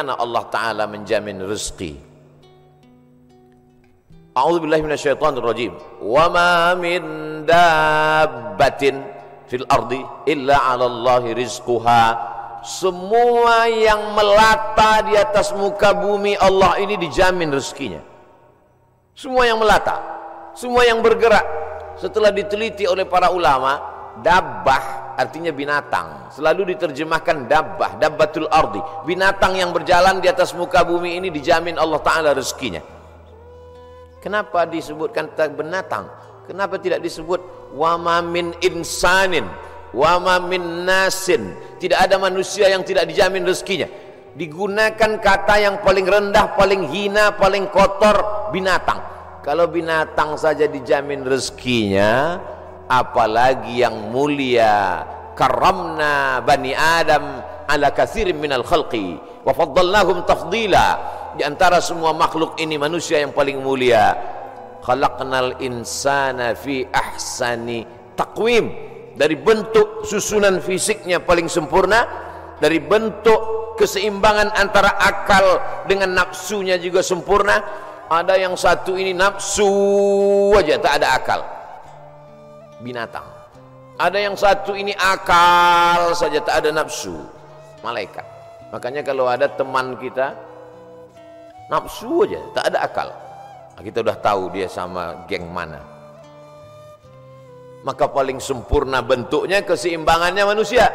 bagaimana Allah Ta'ala menjamin rezeki. A'udzubillahi minasyaitonirrajim. Wa ma min dabbatin fil ardi illa 'ala Allahi rizquha. Semua yang melata di atas muka bumi Allah ini dijamin rezekinya. Semua yang melata, semua yang bergerak. Setelah diteliti oleh para ulama, dabbah artinya binatang. Selalu diterjemahkan dabbah, dabbatul ardi. Binatang yang berjalan di atas muka bumi ini dijamin Allah Ta'ala rezekinya. Kenapa disebutkan binatang? Kenapa tidak disebut wa ma min insanin, wa ma min nasin? Tidak ada manusia yang tidak dijamin rezekinya. Digunakan kata yang paling rendah, paling hina, paling kotor, binatang. Kalau binatang saja dijamin rezekinya, apalagi yang mulia. Karramna bani Adam ala katsirin minal khalqi wa faddalnahum tafdila. Di antara semua makhluk ini manusia yang paling mulia. Khalaqnal insana fi ahsani taqwim. Dari bentuk susunan fisiknya paling sempurna, dari bentuk keseimbangan antara akal dengan nafsunya juga sempurna. Ada yang satu ini nafsu aja, tak ada akal, binatang. Ada yang satu ini akal saja, tak ada nafsu, malaikat. Makanya kalau ada teman kita nafsu aja, tak ada akal, kita udah tahu dia sama geng mana. Maka paling sempurna bentuknya, keseimbangannya manusia.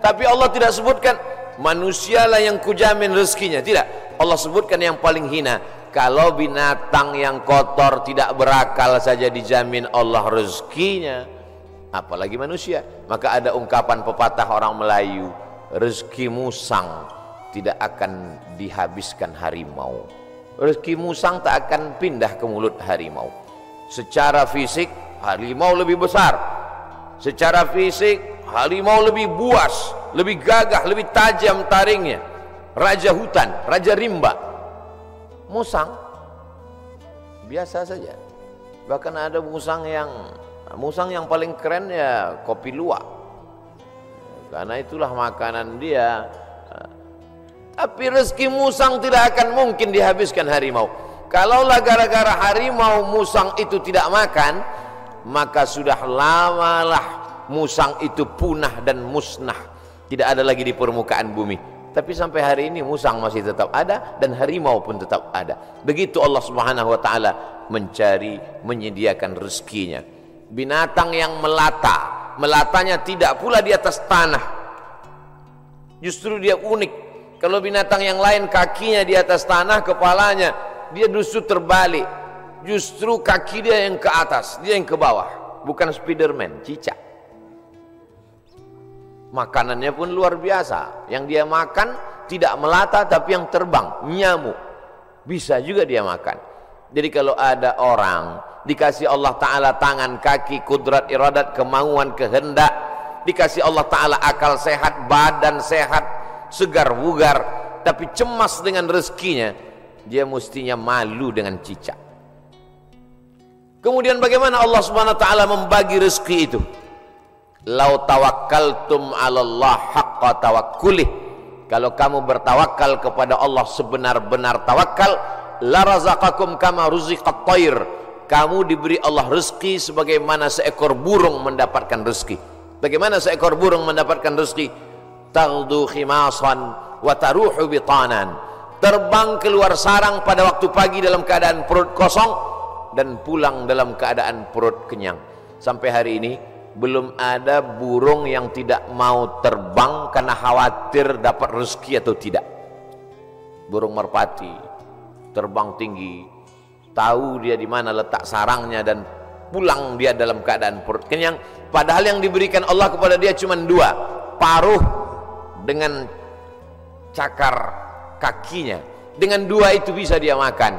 Tapi Allah tidak sebutkan manusialah yang kujamin rezekinya, tidak. Allah sebutkan yang paling hina. Kalau binatang yang kotor tidak berakal saja dijamin Allah rezekinya, apalagi manusia. Maka ada ungkapan pepatah orang Melayu, rezeki musang tidak akan dihabiskan harimau. Rezeki musang tak akan pindah ke mulut harimau. Secara fisik harimau lebih besar, secara fisik harimau lebih buas, lebih gagah, lebih tajam taringnya. Raja hutan, raja rimba. Musang biasa saja. Bahkan ada musang yang paling keren ya kopi luwak, karena itulah makanan dia. Tapi rezeki musang tidak akan mungkin dihabiskan harimau. Kalaulah gara-gara harimau musang itu tidak makan, maka sudah lamalah musang itu punah dan musnah, tidak ada lagi di permukaan bumi. Tapi sampai hari ini musang masih tetap ada dan harimau pun tetap ada. Begitu Allah Subhanahu wa taala mencari, menyediakan rezekinya. Binatang yang melata, melatanya tidak pula di atas tanah. Justru dia unik. Kalau binatang yang lain kakinya di atas tanah, kepalanya, dia justru terbalik. Justru kaki dia yang ke atas, dia yang ke bawah. Bukan Spiderman, cicak. Makanannya pun luar biasa. Yang dia makan tidak melata tapi yang terbang, nyamuk. Bisa juga dia makan. Jadi kalau ada orang dikasih Allah Ta'ala tangan, kaki, kudrat, iradat, kemauan, kehendak, dikasih Allah Ta'ala akal sehat, badan sehat, segar bugar, tapi cemas dengan rezekinya, dia mestinya malu dengan cicak. Kemudian bagaimana Allah Subhanahu wa taala membagi rezeki itu? Lau tawakkaltum 'ala Allah haqqa tawakkulih. Kalau kamu bertawakal kepada Allah sebenar-benar tawakal, la razaqakum kama ruziqat thair. Kamu diberi Allah rezeki sebagaimana seekor burung mendapatkan rezeki. Bagaimana seekor burung mendapatkan rezeki? Taghdu khimasan wa taruhu bitanan. Terbang keluar sarang pada waktu pagi dalam keadaan perut kosong dan pulang dalam keadaan perut kenyang. Sampai hari ini belum ada burung yang tidak mau terbang karena khawatir dapat rezeki atau tidak. Burung merpati terbang tinggi, tahu dia di mana letak sarangnya dan pulang dia dalam keadaan perut kenyang. Padahal yang diberikan Allah kepada dia cuma dua, paruh dengan cakar kakinya. Dengan dua itu bisa dia makan.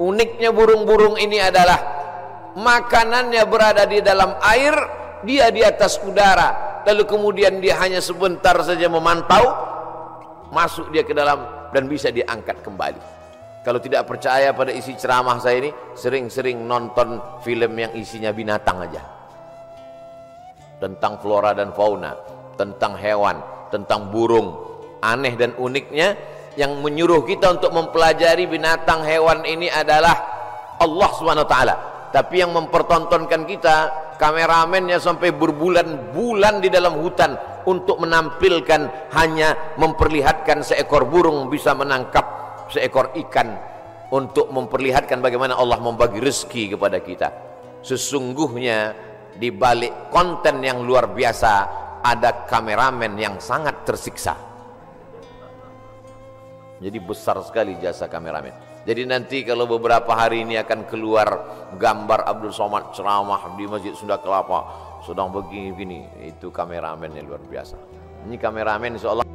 Uniknya burung-burung ini adalah makanannya berada di dalam air, dia di atas udara, lalu kemudian dia hanya sebentar saja memantau, masuk dia ke dalam dan bisa diangkat kembali. Kalau tidak percaya pada isi ceramah saya ini, sering-sering nonton film yang isinya binatang aja, tentang flora dan fauna, tentang hewan, tentang burung. Aneh dan uniknya yang menyuruh kita untuk mempelajari binatang hewan ini adalah Allah Subhanahu wa taala. Tapi yang mempertontonkan kita, kameramennya sampai berbulan-bulan di dalam hutan untuk menampilkan, hanya memperlihatkan seekor burung bisa menangkap seekor ikan, untuk memperlihatkan bagaimana Allah membagi rezeki kepada kita. Sesungguhnya di balik konten yang luar biasa ada kameramen yang sangat tersiksa. Jadi besar sekali jasa kameramen. Jadi nanti kalau beberapa hari ini akan keluar gambar Abdul Somad ceramah di Masjid Sunda Kelapa sedang begini-begini, itu kameramennya luar biasa. Ini kameramen insyaallah